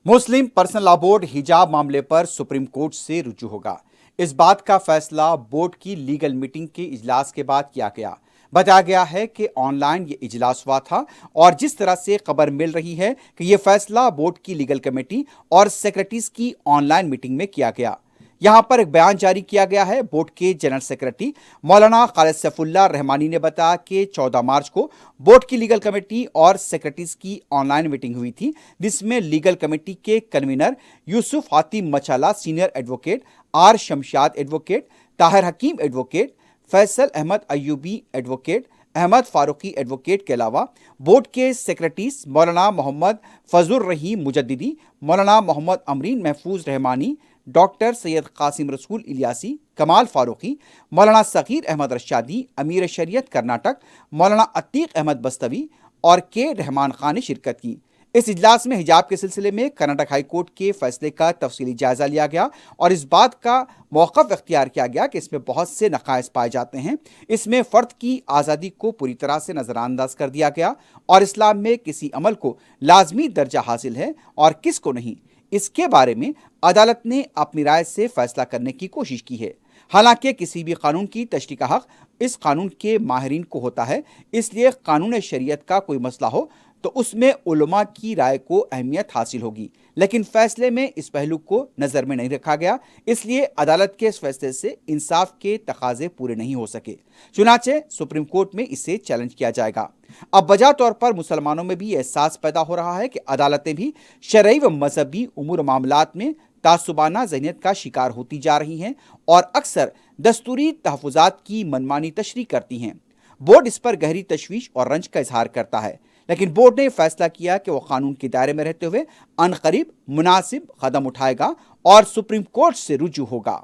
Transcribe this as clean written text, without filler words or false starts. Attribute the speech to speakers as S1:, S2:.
S1: मुस्लिम personal law board हिजाब मामले पर सुप्रीम कोर्ट से रुजू होगा। इस बात का फैसला बोर्ड की लीगल मीटिंग के इजलास के बाद किया गया। बताया गया है कि ऑनलाइन ये इजलास हुआ था और जिस तरह से खबर मिल रही है कि यह फैसला बोर्ड की लीगल कमेटी और सेक्रेटरीज की ऑनलाइन मीटिंग में किया गया। यहां पर एक बयान जारी किया गया है। बोर्ड के जनरल सेक्रेटरी मौलाना खालिद सैफुल्लाह रहमानी ने बताया कि 14 मार्च को बोर्ड की लीगल कमेटी और सेक्रेटरीज की ऑनलाइन मीटिंग हुई थी, जिसमें लीगल कमेटी के convener Yusuf Hatim Machala, senior advocate R Shamshad advocate, Tahir Hakim advocate, Faisal Ahmed Ayubi advocate, Ahmed Farooqui advocate के अलावा बोर्ड के सेक्रेटरीज मौलाना मोहम्मद फजल रहीम मुजद्दिदी, मौलाना मोहम्मद अमरीन महफूज रहमानी, डॉक्टर सैयद कासिम रसूल इलियासी, कमाल फारूकी, मौलाना सगीर अहमद रशादी, अमीर शरीयत कर्नाटक, मौलाना अतीक अहमद बस्तवी और के रहमान खान ने शिरकत की। इस इजलास में हिजाब के सिलसिले में कर्नाटक हाई कोर्ट के फैसले का तफसीली जायजा लिया गया और इस बात का मौक़िफ़ इख्तियार किया गया कि इसमें बहुत से नक़ाइस पाए जाते हैं। इसमें फ़र्द की आज़ादी को पूरी तरह से नज़रअंदाज कर दिया गया और इस्लाम में किसी अमल को लाजमी दर्जा हासिल है और किस को नहीं, इसके बारे में अदालत ने अपनी राय से फैसला करने की कोशिश की है। हालांकि किसी भी कानून की तशरीह का हक इस कानून के माहिरीन को होता है, इसलिए कानून शरीयत का कोई मसला हो तो उसमें उलमा की राय को अहमियत हासिल होगी, लेकिन फैसले में इस पहलू को नज़र में नहीं रखा गया, इसलिए अदालत के इस फैसले से इंसाफ के तकाजे पूरे नहीं हो सके। चुनाचे सुप्रीम कोर्ट में इसे चैलेंज किया जाएगा। अब वजह तौर पर मुसलमानों में भी एहसास पैदा हो रहा है कि अदालतें भी शरई व मजहबी उमूर मामलात में तासुबाना ज़हनियत का शिकार होती जा रही हैं और अक्सर दस्तूरी तहफ़्फ़ुज़ात की मनमानी तशरीह करती हैं। बोर्ड इस पर गहरी तशवीश और रंज का इजहार करता है, लेकिन बोर्ड ने फैसला किया कि वो कानून के दायरे में रहते हुए अनकरीब मुनासिब कदम उठाएगा और सुप्रीम कोर्ट से रुजू होगा।